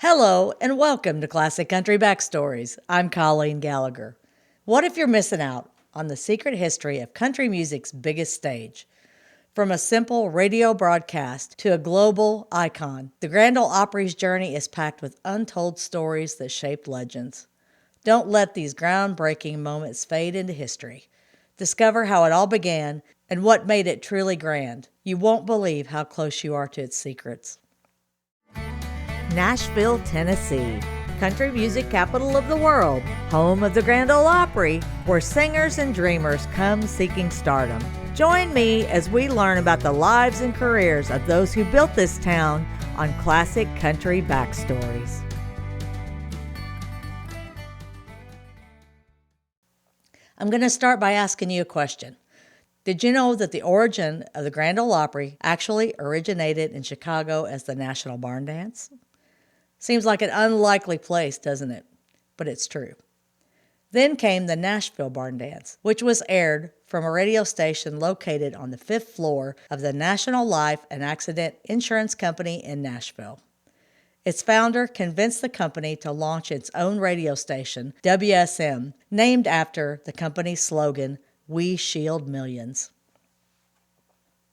Hello, and welcome to Classic Country Backstories. I'm Colleen Gallagher. What if you're missing out on the secret history of country music's biggest stage? From a simple radio broadcast to a global icon, the Grand Ole Opry's journey is packed with untold stories that shaped legends. Don't let these groundbreaking moments fade into history. Discover how it all began and what made it truly grand. You won't believe how close you are to its secrets. Nashville, Tennessee, country music capital of the world, home of the Grand Ole Opry, where singers and dreamers come seeking stardom. Join me as we learn about the lives and careers of those who built this town on Classic Country Backstories. I'm going to start by asking you a question. Did you know that the origin of the Grand Ole Opry actually originated in Chicago as the National Barn Dance? Seems like an unlikely place, doesn't it? But it's true. Then came the Nashville Barn Dance, which was aired from a radio station located on the 5th floor of the National Life and Accident Insurance Company in Nashville. Its founder convinced the company to launch its own radio station, WSM, named after the company's slogan, "We Shield Millions."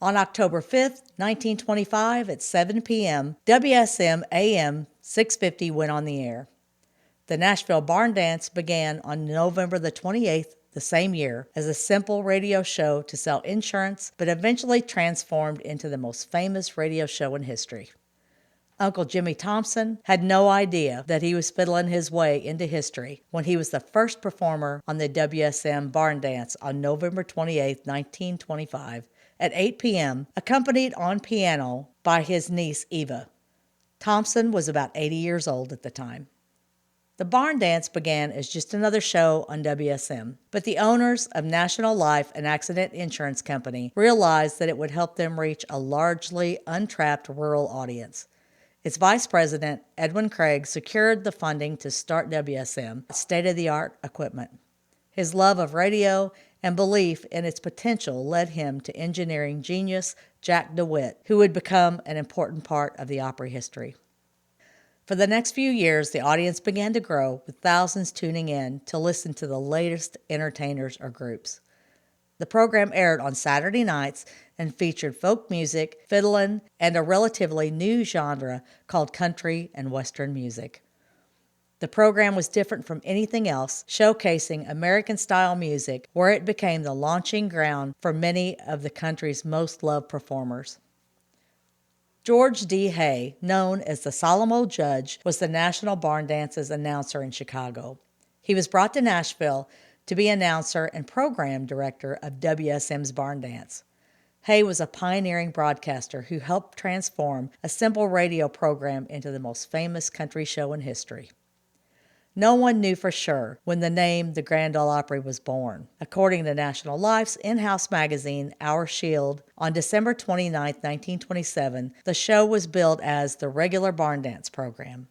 On October 5th, 1925 at 7 p.m., WSM AM 650 went on the air. The Nashville Barn Dance began on November the 28th the same year as a simple radio show to sell insurance, but eventually transformed into the most famous radio show in history. Uncle Jimmy Thompson had no idea that he was fiddling his way into history when he was the first performer on the WSM Barn Dance on November 28, 1925, at 8 p.m., accompanied on piano by his niece Eva. Thompson was about 80 years old at the time. The Barn Dance began as just another show on WSM, but the owners of National Life and Accident Insurance Company realized that it would help them reach a largely untapped rural audience. Its vice president, Edwin Craig, secured the funding to start WSM, state-of-the-art equipment. His love of radio and belief in its potential led him to engineering genius Jack DeWitt, who would become an important part of the Opry history. For the next few years, the audience began to grow, with thousands tuning in to listen to the latest entertainers or groups. The program aired on Saturday nights and featured folk music, fiddling, and a relatively new genre called country and western music. The program was different from anything else, showcasing American-style music, where it became the launching ground for many of the country's most loved performers. George D. Hay, known as the Solemn Old Judge, was the National Barn Dance's announcer in Chicago. He was brought to Nashville to be announcer and program director of WSM's Barn Dance. Hay was a pioneering broadcaster who helped transform a simple radio program into the most famous country show in history. No one knew for sure when the name the Grand Ole Opry was born. According to National Life's in-house magazine, Our Shield, on December 29, 1927, the show was billed as the regular Barn Dance program.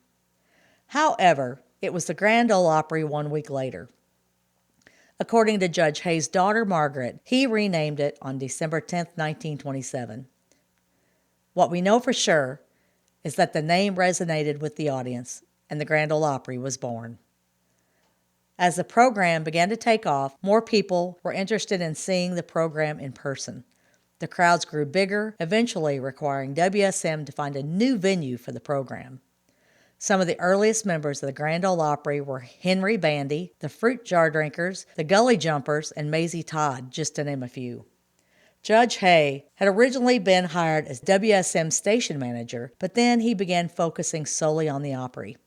However, it was the Grand Ole Opry 1 week later. According to Judge Hay's daughter, Margaret, he renamed it on December 10, 1927. What we know for sure is that the name resonated with the audience, and the Grand Ole Opry was born. As the program began to take off, more people were interested in seeing the program in person. The crowds grew bigger, eventually requiring WSM to find a new venue for the program. Some of the earliest members of the Grand Ole Opry were Henry Bandy, the Fruit Jar Drinkers, the Gully Jumpers, and Maisie Todd, just to name a few. Judge Hay had originally been hired as WSM station manager, but then he began focusing solely on the Opry.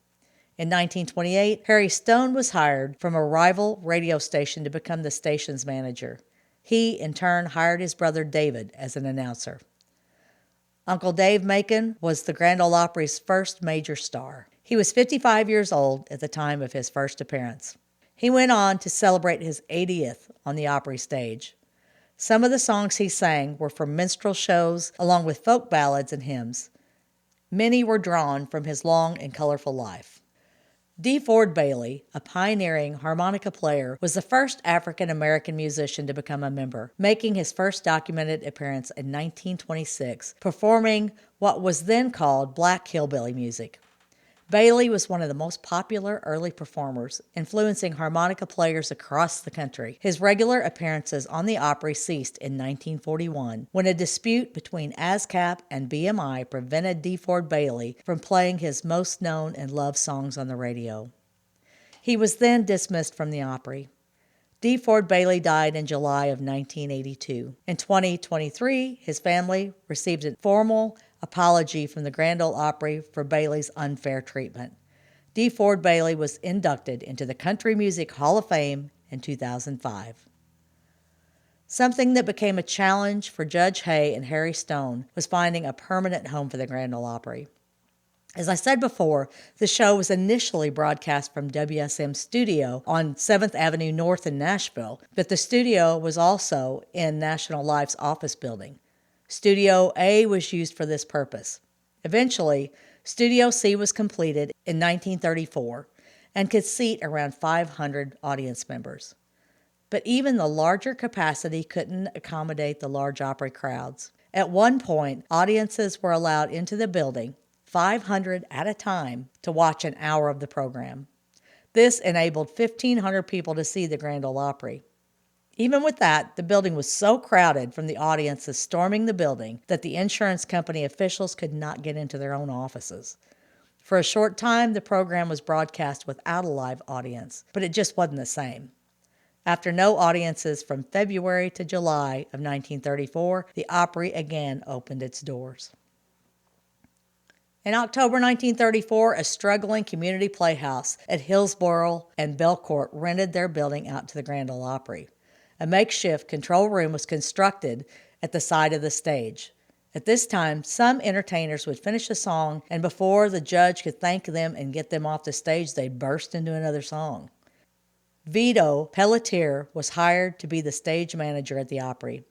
In 1928, Harry Stone was hired from a rival radio station to become the station's manager. He, in turn, hired his brother David as an announcer. Uncle Dave Macon was the Grand Ole Opry's first major star. He was 55 years old at the time of his first appearance. He went on to celebrate his 80th on the Opry stage. Some of the songs he sang were from minstrel shows, along with folk ballads and hymns. Many were drawn from his long and colorful life. D. Ford Bailey, a pioneering harmonica player, was the first African-American musician to become a member, making his first documented appearance in 1926, performing what was then called black hillbilly music. Bailey was one of the most popular early performers, influencing harmonica players across the country. His regular appearances on the Opry ceased in 1941 when a dispute between ASCAP and BMI prevented DeFord Bailey from playing his most known and loved songs on the radio. He was then dismissed from the Opry. DeFord Bailey died in July of 1982. In 2023, his family received a formal apology from the Grand Ole Opry for Bailey's unfair treatment. DeFord Bailey was inducted into the Country Music Hall of Fame in 2005. Something that became a challenge for Judge Hay and Harry Stone was finding a permanent home for the Grand Ole Opry. As I said before, the show was initially broadcast from WSM's studio on 7th Avenue North in Nashville, but the studio was also in National Life's office building. Studio A was used for this purpose. Eventually, Studio C was completed in 1934 and could seat around 500 audience members. But even the larger capacity couldn't accommodate the large Opry crowds. At one point, audiences were allowed into the building, 500 at a time, to watch an hour of the program. This enabled 1,500 people to see the Grand Ole Opry. Even with that, the building was so crowded from the audiences storming the building that the insurance company officials could not get into their own offices. For a short time, the program was broadcast without a live audience, but it just wasn't the same. After no audiences from February to July of 1934, the Opry again opened its doors. In October 1934, a struggling community playhouse at Hillsborough and Belcourt rented their building out to the Grand Ole Opry. A makeshift control room was constructed at the side of the stage. At this time, some entertainers would finish a song, and before the judge could thank them and get them off the stage, they'd burst into another song. Vito Pelletier was hired to be the stage manager at the Opry.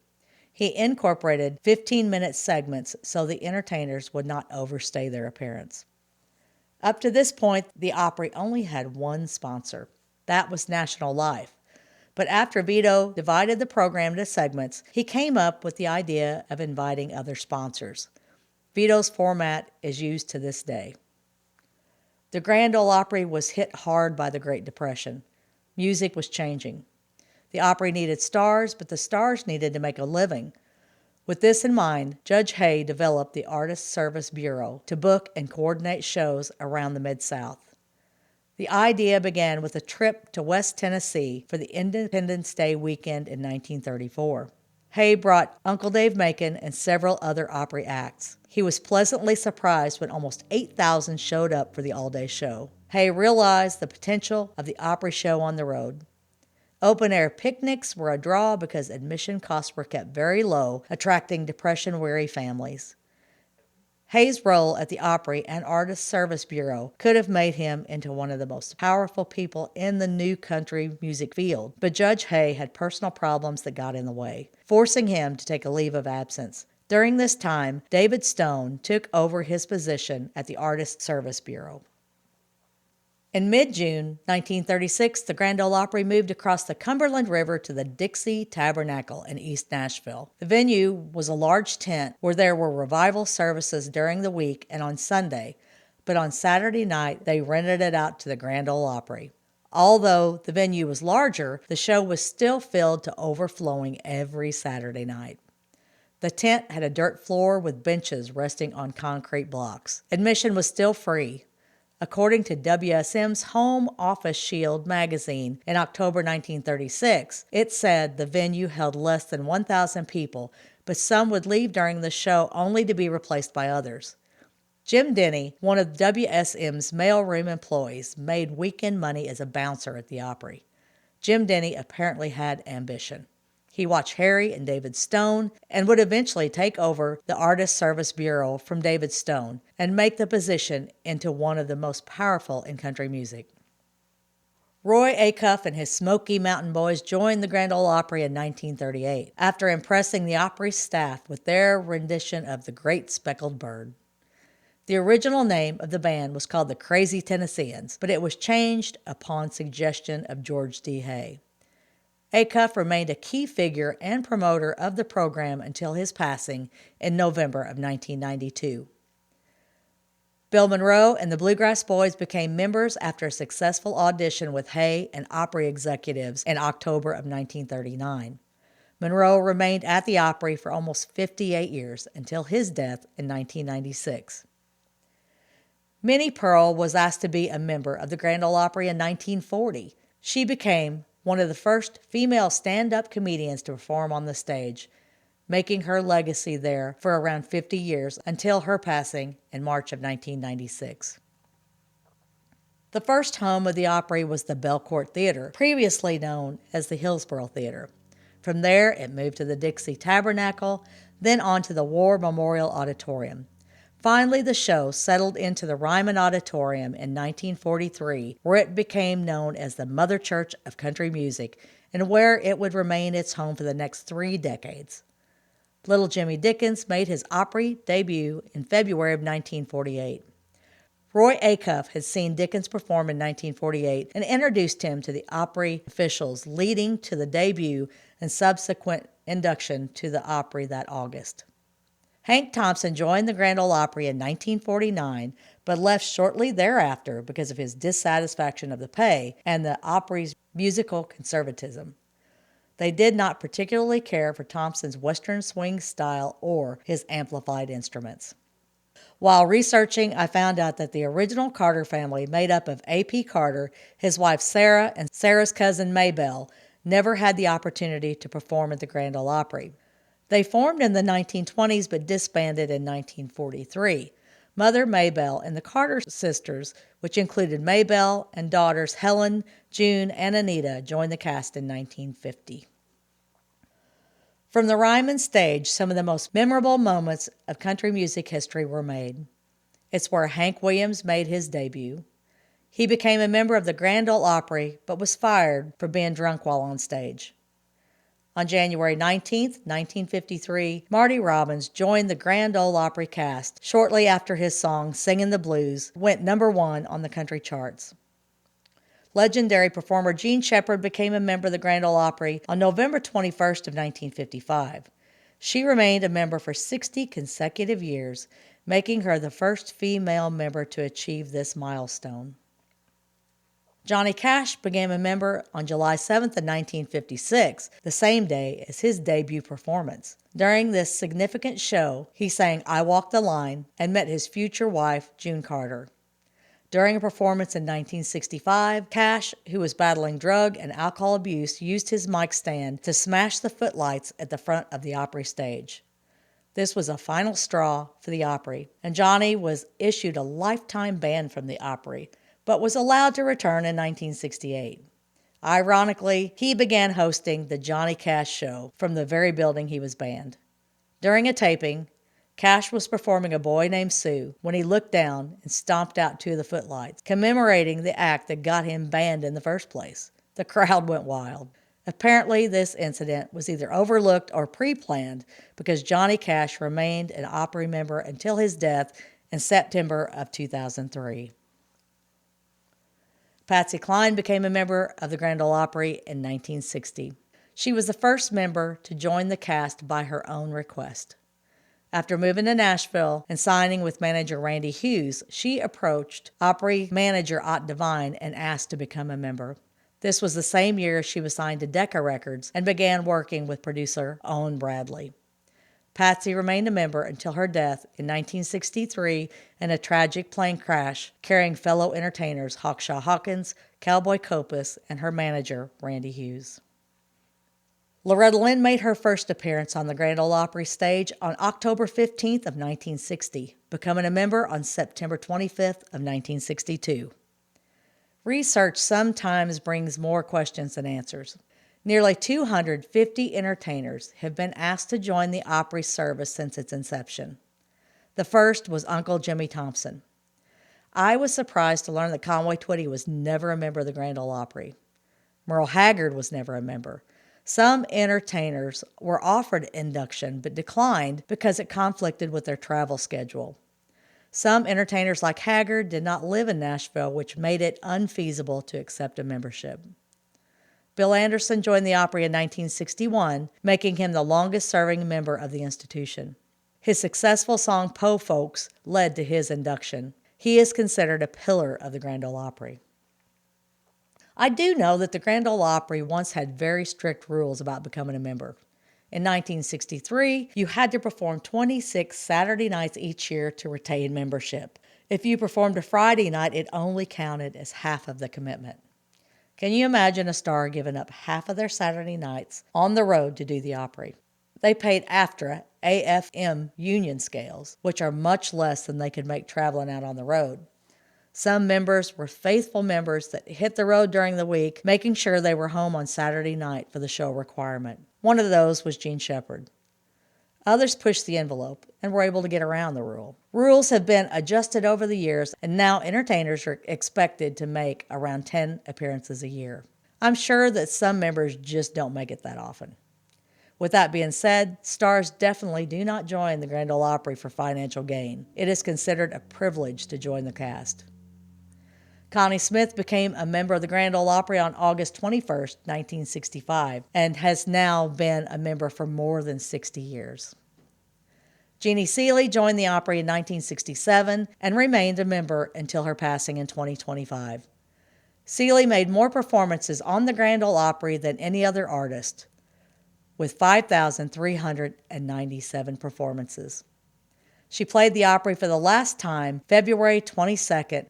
He incorporated 15-minute segments so the entertainers would not overstay their appearance. Up to this point, the Opry only had one sponsor. That was National Life. But after Vito divided the program into segments, he came up with the idea of inviting other sponsors. Vito's format is used to this day. The Grand Ole Opry was hit hard by the Great Depression. Music was changing. The Opry needed stars, but the stars needed to make a living. With this in mind, Judge Hay developed the Artist Service Bureau to book and coordinate shows around the Mid-South. The idea began with a trip to West Tennessee for the Independence Day weekend in 1934. Hay brought Uncle Dave Macon and several other Opry acts. He was pleasantly surprised when almost 8,000 showed up for the all-day show. Hay realized the potential of the Opry show on the road. Open-air picnics were a draw because admission costs were kept very low, attracting depression-weary families. Hay's role at the Opry and Artist Service Bureau could have made him into one of the most powerful people in the new country music field, but Judge Hay had personal problems that got in the way, forcing him to take a leave of absence. During this time, David Stone took over his position at the Artist Service Bureau. In mid-June 1936, the Grand Ole Opry moved across the Cumberland River to the Dixie Tabernacle in East Nashville. The venue was a large tent where there were revival services during the week and on Sunday, but on Saturday night they rented it out to the Grand Ole Opry. Although the venue was larger, the show was still filled to overflowing every Saturday night. The tent had a dirt floor with benches resting on concrete blocks. Admission was still free. According to WSM's Home Office Shield magazine in October 1936, it said the venue held less than 1,000 people, but some would leave during the show only to be replaced by others. Jim Denny, one of WSM's mailroom employees, made weekend money as a bouncer at the Opry. Jim Denny apparently had ambition. He watched Harry and David Stone and would eventually take over the Artist Service Bureau from David Stone and make the position into one of the most powerful in country music. Roy Acuff and his Smoky Mountain Boys joined the Grand Ole Opry in 1938 after impressing the Opry staff with their rendition of The Great Speckled Bird. The original name of the band was called the Crazy Tennesseans, but it was changed upon suggestion of George D. Hay. Acuff remained a key figure and promoter of the program until his passing in November of 1992. Bill Monroe and the Bluegrass Boys became members after a successful audition with Hay and Opry executives in October of 1939. Monroe remained at the Opry for almost 58 years until his death in 1996. Minnie Pearl was asked to be a member of the Grand Ole Opry in 1940. She became one of the first female stand-up comedians to perform on the stage, making her legacy there for around 50 years until her passing in March of 1996. The first home of the Opry was the Belcourt Theater, previously known as the Hillsborough Theater. From there, it moved to the Dixie Tabernacle, then on to the War Memorial Auditorium. Finally, the show settled into the Ryman Auditorium in 1943, where it became known as the Mother Church of Country Music, and where it would remain its home for the next 3 decades. Little Jimmy Dickens made his Opry debut in February of 1948. Roy Acuff had seen Dickens perform in 1948 and introduced him to the Opry officials, leading to the debut and subsequent induction to the Opry that August. Hank Thompson joined the Grand Ole Opry in 1949, but left shortly thereafter because of his dissatisfaction of the pay and the Opry's musical conservatism. They did not particularly care for Thompson's Western swing style or his amplified instruments. While researching, I found out that the original Carter family, made up of A.P. Carter, his wife Sarah, and Sarah's cousin Maybelle, never had the opportunity to perform at the Grand Ole Opry. They formed in the 1920s but disbanded in 1943. Mother Maybelle and the Carter sisters, which included Maybelle and daughters Helen, June, and Anita, joined the cast in 1950. From the Ryman stage, some of the most memorable moments of country music history were made. It's where Hank Williams made his debut. He became a member of the Grand Ole Opry, but was fired for being drunk while on stage. On January 19, 1953, Marty Robbins joined the Grand Ole Opry cast shortly after his song Singin' the Blues went #1 on the country charts. Legendary performer Jean Shepherd became a member of the Grand Ole Opry on November 21st of 1955. She remained a member for 60 consecutive years, making her the first female member to achieve this milestone. Johnny Cash became a member on July 7th of 1956, the same day as his debut performance. During this significant show, he sang I Walk the Line and met his future wife, June Carter. During a performance in 1965, Cash, who was battling drug and alcohol abuse, used his mic stand to smash the footlights at the front of the Opry stage. This was a final straw for the Opry, and Johnny was issued a lifetime ban from the Opry, but was allowed to return in 1968. Ironically, he began hosting the Johnny Cash Show from the very building he was banned. During a taping, Cash was performing A Boy Named Sue when he looked down and stomped out 2 of the footlights, commemorating the act that got him banned in the first place. The crowd went wild. Apparently, this incident was either overlooked or pre-planned because Johnny Cash remained an Opry member until his death in September of 2003. Patsy Cline became a member of the Grand Ole Opry in 1960. She was the first member to join the cast by her own request. After moving to Nashville and signing with manager Randy Hughes, she approached Opry manager Ott Devine and asked to become a member. This was the same year she was signed to Decca Records and began working with producer Owen Bradley. Patsy remained a member until her death in 1963 in a tragic plane crash, carrying fellow entertainers Hawkshaw Hawkins, Cowboy Copas, and her manager, Randy Hughes. Loretta Lynn made her first appearance on the Grand Ole Opry stage on October 15th of 1960, becoming a member on September 25th of 1962. Research sometimes brings more questions than answers. Nearly 250 entertainers have been asked to join the Opry service since its inception. The first was Uncle Jimmy Thompson. I was surprised to learn that Conway Twitty was never a member of the Grand Ole Opry. Merle Haggard was never a member. Some entertainers were offered induction but declined because it conflicted with their travel schedule. Some entertainers like Haggard did not live in Nashville, which made it unfeasible to accept a membership. Bill Anderson joined the Opry in 1961, making him the longest-serving member of the institution. His successful song Po Folks led to his induction. He is considered a pillar of the Grand Ole Opry. I do know that the Grand Ole Opry once had very strict rules about becoming a member. In 1963, you had to perform 26 Saturday nights each year to retain membership. If you performed a Friday night, it only counted as half of the commitment. Can you imagine a star giving up half of their Saturday nights on the road to do the Opry? They paid AFTRA, AFM union scales, which are much less than they could make traveling out on the road. Some members were faithful members that hit the road during the week, making sure they were home on Saturday night for the show requirement. One of those was Gene Shepard. Others pushed the envelope and were able to get around the rule. Rules have been adjusted over the years, and now entertainers are expected to make around 10 appearances a year. I'm sure that some members just don't make it that often. With that being said, stars definitely do not join the Grand Ole Opry for financial gain. It is considered a privilege to join the cast. Connie Smith became a member of the Grand Ole Opry on August 21, 1965, and has now been a member for more than 60 years. Jeannie Seely joined the Opry in 1967 and remained a member until her passing in 2025. Seely made more performances on the Grand Ole Opry than any other artist, with 5,397 performances. She played the Opry for the last time February 22,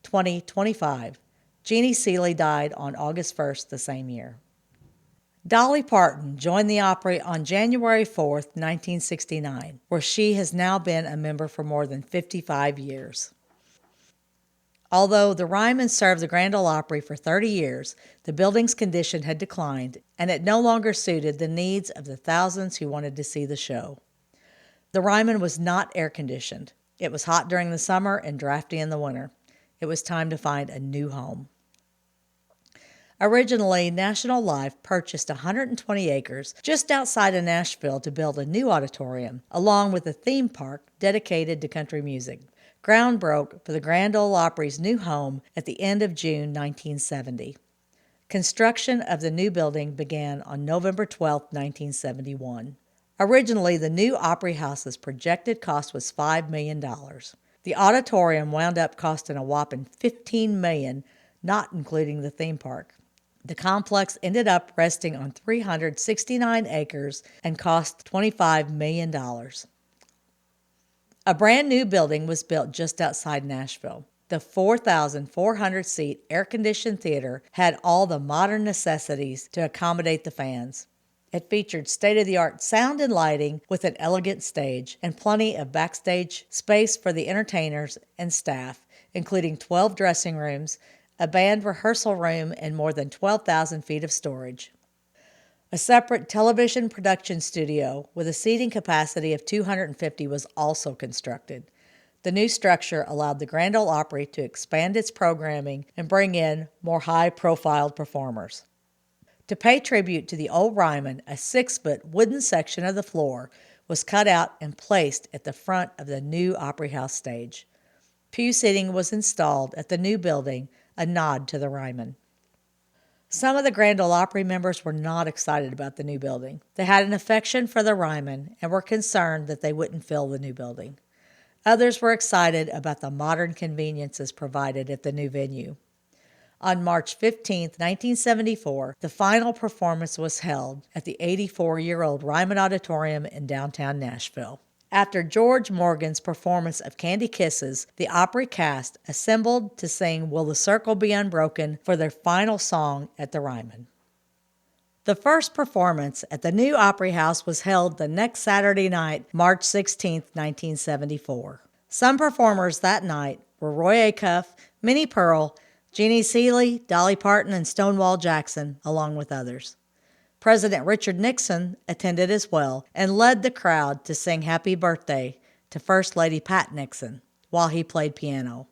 2025. Jeannie Seely died on August 1st the same year. Dolly Parton joined the Opry on January 4, 1969, where she has now been a member for more than 55 years. Although the Ryman served the Grand Ole Opry for 30 years, the building's condition had declined, and it no longer suited the needs of the thousands who wanted to see the show. The Ryman was not air-conditioned. It was hot during the summer and drafty in the winter. It was time to find a new home. Originally, National Life purchased 120 acres just outside of Nashville to build a new auditorium, along with a theme park dedicated to country music. Ground broke for the Grand Ole Opry's new home at the end of June 1970. Construction of the new building began on November 12, 1971. Originally, the new Opry House's projected cost was $5 million. The auditorium wound up costing a whopping $15 million, not including the theme park. The complex ended up resting on 369 acres and cost $25 million. A brand new building was built just outside Nashville. The 4,400-seat air-conditioned theater had all the modern necessities to accommodate the fans. It featured state-of-the-art sound and lighting with an elegant stage and plenty of backstage space for the entertainers and staff, including 12 dressing rooms, a band rehearsal room, and more than 12,000 feet of storage. A separate television production studio with a seating capacity of 250 was also constructed. The new structure allowed the Grand Ole Opry to expand its programming and bring in more high-profile performers. To pay tribute to the old Ryman, a 6-foot wooden section of the floor was cut out and placed at the front of the new Opry House stage. Pew seating was installed at the new building, a nod to the Ryman. Some of the Grand Ole Opry members were not excited about the new building. They had an affection for the Ryman and were concerned that they wouldn't fill the new building. Others were excited about the modern conveniences provided at the new venue. On March 15, 1974, the final performance was held at the 84-year-old Ryman Auditorium in downtown Nashville. After George Morgan's performance of Candy Kisses, the Opry cast assembled to sing Will the Circle Be Unbroken for their final song at the Ryman. The first performance at the new Opry House was held the next Saturday night, March 16, 1974. Some performers that night were Roy Acuff, Minnie Pearl, Jeannie Seely, Dolly Parton, and Stonewall Jackson, along with others. President Richard Nixon attended as well and led the crowd to sing Happy Birthday to First Lady Pat Nixon while he played piano.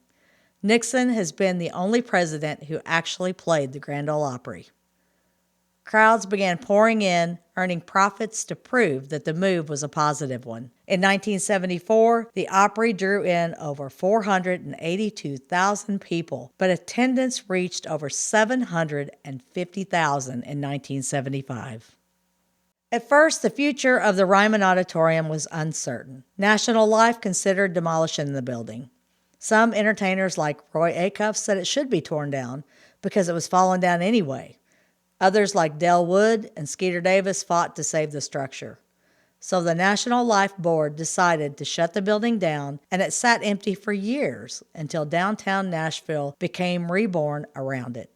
Nixon has been the only president who actually played the Grand Ole Opry. Crowds began pouring in, earning profits to prove that the move was a positive one. In 1974, the Opry drew in over 482,000 people, but attendance reached over 750,000 in 1975. At first, the future of the Ryman Auditorium was uncertain. National Life considered demolishing the building. Some entertainers like Roy Acuff said it should be torn down because it was falling down anyway. Others like Del Wood and Skeeter Davis fought to save the structure. So the National Life Board decided to shut the building down, and it sat empty for years until downtown Nashville became reborn around it.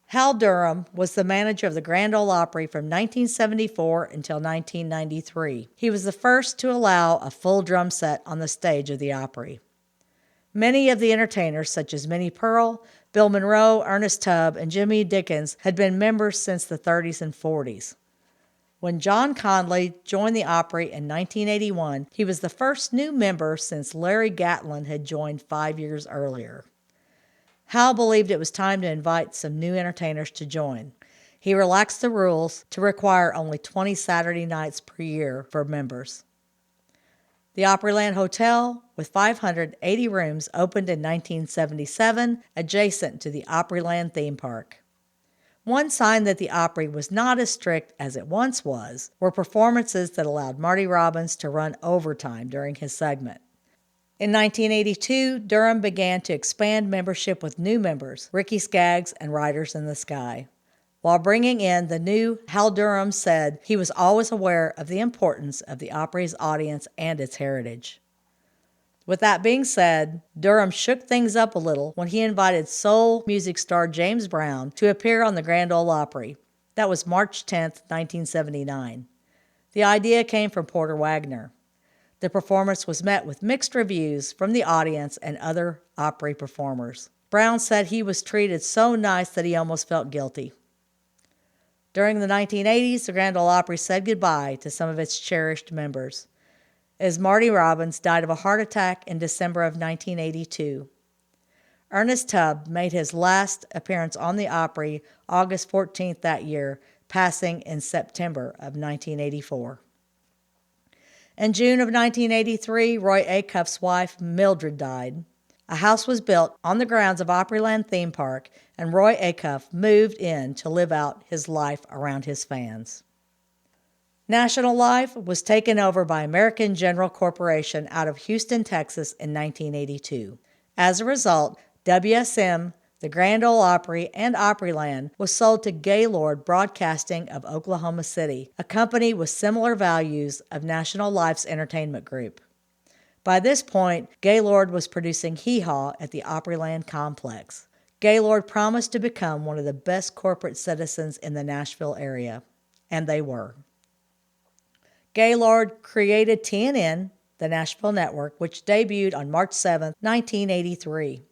Hal Durham was the manager of the Grand Ole Opry from 1974 until 1993. He was the first to allow a full drum set on the stage of the Opry. Many of the entertainers, such as Minnie Pearl, Bill Monroe, Ernest Tubb, and Jimmy Dickens, had been members since the 30s and 40s. When John Conley joined the Opry in 1981, he was the first new member since Larry Gatlin had joined 5 years earlier. Hal believed it was time to invite some new entertainers to join. He relaxed the rules to require only 20 Saturday nights per year for members. The Opryland Hotel, with 580 rooms, opened in 1977, adjacent to the Opryland theme park. One sign that the Opry was not as strict as it once was were performances that allowed Marty Robbins to run overtime during his segment. In 1982, Durham began to expand membership with new members, Ricky Skaggs and Riders in the Sky. While bringing in the new, Hal Durham said he was always aware of the importance of the Opry's audience and its heritage. With that being said, Durham shook things up a little when he invited soul music star James Brown to appear on the Grand Ole Opry. That was March 10, 1979. The idea came from Porter Wagoner. The performance was met with mixed reviews from the audience and other Opry performers. Brown said he was treated so nice that he almost felt guilty. During the 1980s, the Grand Ole Opry said goodbye to some of its cherished members, as Marty Robbins died of a heart attack in December of 1982. Ernest Tubb made his last appearance on the Opry August 14th that year, passing in September of 1984. In June of 1983, Roy Acuff's wife, Mildred, died. A house was built on the grounds of Opryland Theme Park, and Roy Acuff moved in to live out his life around his fans. National Life was taken over by American General Corporation out of Houston, Texas in 1982. As a result, WSM, the Grand Ole Opry, and Opryland was sold to Gaylord Broadcasting of Oklahoma City, a company with similar values of National Life's entertainment group. By this point, Gaylord was producing Hee Haw at the Opryland complex. Gaylord promised to become one of the best corporate citizens in the Nashville area, and they were. Gaylord created TNN, the Nashville Network, which debuted on March 7, 1983.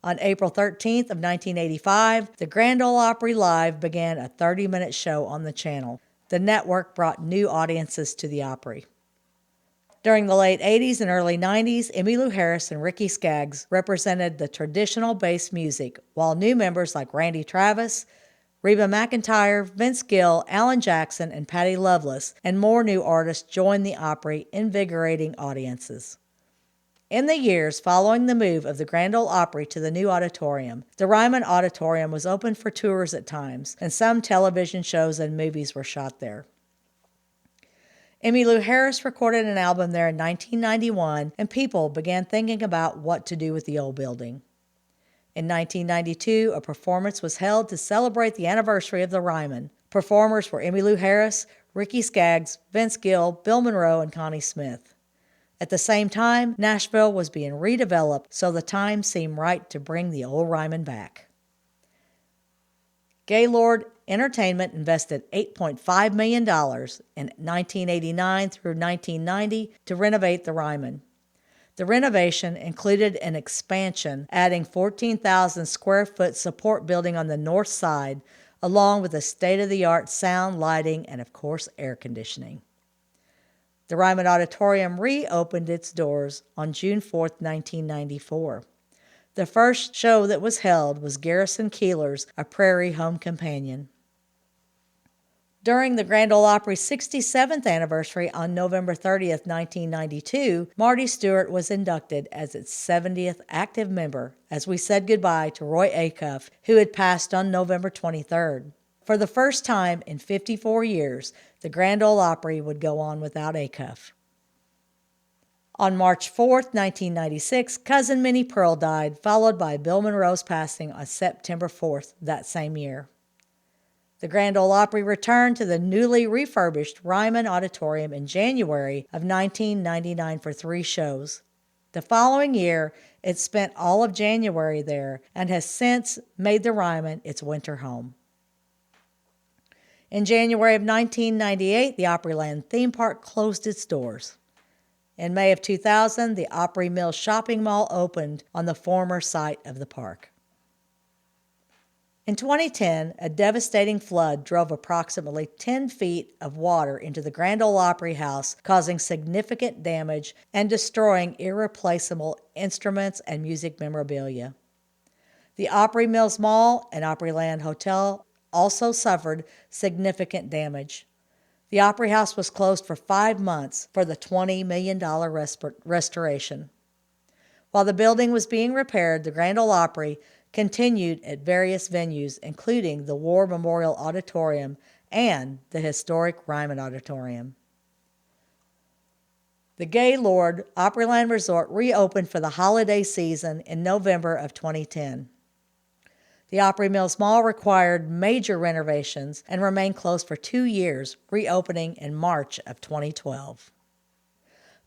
On April 13th of 1985, the Grand Ole Opry Live began a 30-minute show on the channel. The network brought new audiences to the Opry. During the late 80s and early 90s, Emmylou Harris and Ricky Skaggs represented the traditional bass music, while new members like Randy Travis, Reba McEntire, Vince Gill, Alan Jackson, and Patty Loveless, and more new artists joined the Opry, invigorating audiences. In the years following the move of the Grand Ole Opry to the new auditorium, the Ryman Auditorium was open for tours at times, and some television shows and movies were shot there. Emmylou Harris recorded an album there in 1991, and people began thinking about what to do with the old building. In 1992, a performance was held to celebrate the anniversary of the Ryman. Performers were Emmylou Harris, Ricky Skaggs, Vince Gill, Bill Monroe, and Connie Smith. At the same time, Nashville was being redeveloped, so the time seemed right to bring the old Ryman back. Gaylord Entertainment invested $8.5 million in 1989 through 1990 to renovate the Ryman. The renovation included an expansion, adding 14,000 square foot support building on the north side, along with a state-of-the-art sound, lighting, and of course, air conditioning. The Ryman Auditorium reopened its doors on June 4, 1994. The first show that was held was Garrison Keillor's A Prairie Home Companion. During the Grand Ole Opry's 67th anniversary on November 30, 1992, Marty Stewart was inducted as its 70th active member as we said goodbye to Roy Acuff, who had passed on November 23rd. For the first time in 54 years, the Grand Ole Opry would go on without Acuff. On March 4th, 1996, cousin Minnie Pearl died, followed by Bill Monroe's passing on September 4th that same year. The Grand Ole Opry returned to the newly refurbished Ryman Auditorium in January of 1999 for 3 shows. The following year, it spent all of January there and has since made the Ryman its winter home. In January of 1998, the Opryland theme park closed its doors. In May of 2000, the Opry Mills Shopping Mall opened on the former site of the park. In 2010, a devastating flood drove approximately 10 feet of water into the Grand Ole Opry House, causing significant damage and destroying irreplaceable instruments and music memorabilia. The Opry Mills Mall and Opryland Hotel also suffered significant damage. The Opry House was closed for 5 months for the $20 million restoration. While the building was being repaired, the Grand Ole Opry continued at various venues, including the War Memorial Auditorium and the historic Ryman Auditorium. The Gaylord Opryland Resort reopened for the holiday season in November of 2010. The Opry Mills Mall required major renovations and remained closed for 2 years, reopening in March of 2012.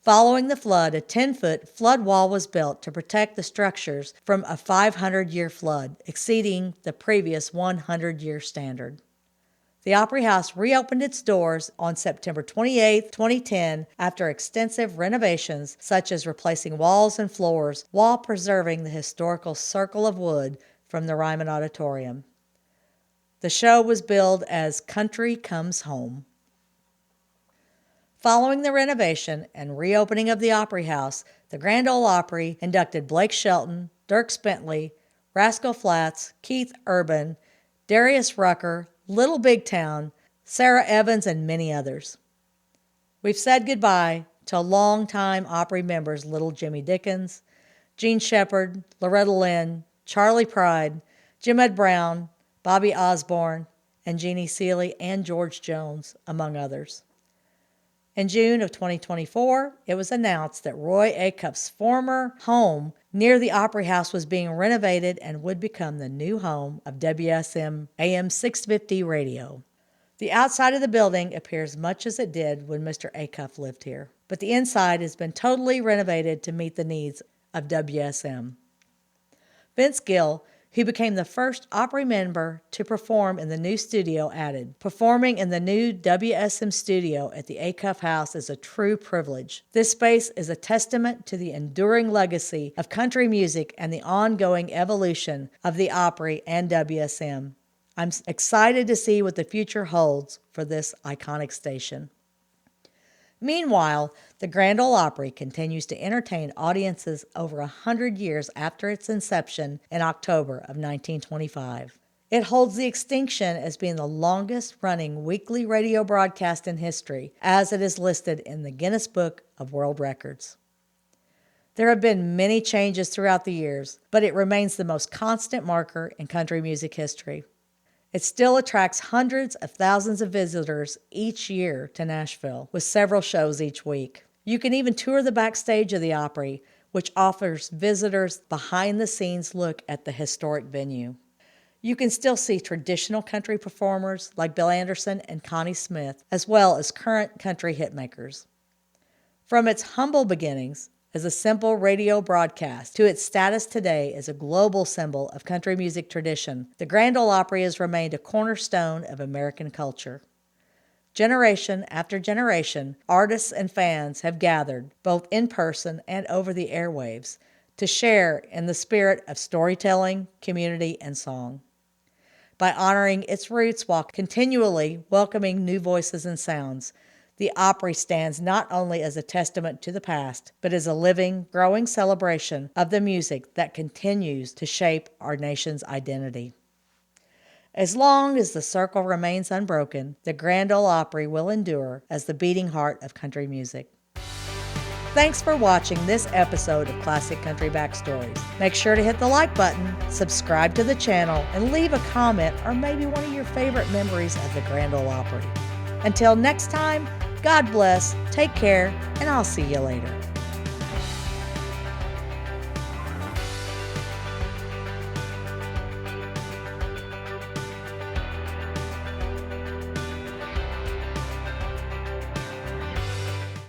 Following the flood, a 10-foot flood wall was built to protect the structures from a 500-year flood, exceeding the previous 100-year standard. The Opry House reopened its doors on September 28, 2010, after extensive renovations such as replacing walls and floors while preserving the historical circle of wood from the Ryman Auditorium. The show was billed as Country Comes Home. Following the renovation and reopening of the Opry House, the Grand Ole Opry inducted Blake Shelton, Dierks Bentley, Rascal Flatts, Keith Urban, Darius Rucker, Little Big Town, Sarah Evans, and many others. We've said goodbye to longtime Opry members Little Jimmy Dickens, Gene Shepard, Loretta Lynn, Charlie Pride, Jim Ed Brown, Bobby Osborne, and Jeannie Seely and George Jones, among others. In June of 2024, it was announced that Roy Acuff's former home near the Opry House was being renovated and would become the new home of WSM AM 650 radio. The outside of the building appears much as it did when Mr. Acuff lived here, but the inside has been totally renovated to meet the needs of WSM. Vince Gill, who became the first Opry member to perform in the new studio, added, "Performing in the new WSM studio at the Acuff House is a true privilege. This space is a testament to the enduring legacy of country music and the ongoing evolution of the Opry and WSM. I'm excited to see what the future holds for this iconic station." Meanwhile, the Grand Ole Opry continues to entertain audiences over 100 years after its inception in October of 1925. It holds the distinction as being the longest-running weekly radio broadcast in history, as it is listed in the Guinness Book of World Records. There have been many changes throughout the years, but it remains the most constant marker in country music history. It still attracts hundreds of thousands of visitors each year to Nashville, with several shows each week. You can even tour the backstage of the Opry, which offers visitors behind-the-scenes look at the historic venue. You can still see traditional country performers like Bill Anderson and Connie Smith, as well as current country hitmakers. From its humble beginnings as a simple radio broadcast to its status today as a global symbol of country music tradition, the Grand Ole Opry has remained a cornerstone of American culture. Generation after generation, artists and fans have gathered, both in person and over the airwaves, to share in the spirit of storytelling, community, and song. By honoring its roots while continually welcoming new voices and sounds, the Opry stands not only as a testament to the past, but as a living, growing celebration of the music that continues to shape our nation's identity. As long as the circle remains unbroken, the Grand Ole Opry will endure as the beating heart of country music. Thanks for watching this episode of Classic Country Backstories. Make sure to hit the like button, subscribe to the channel, and leave a comment or maybe one of your favorite memories of the Grand Ole Opry. Until next time, God bless, take care, and I'll see you later.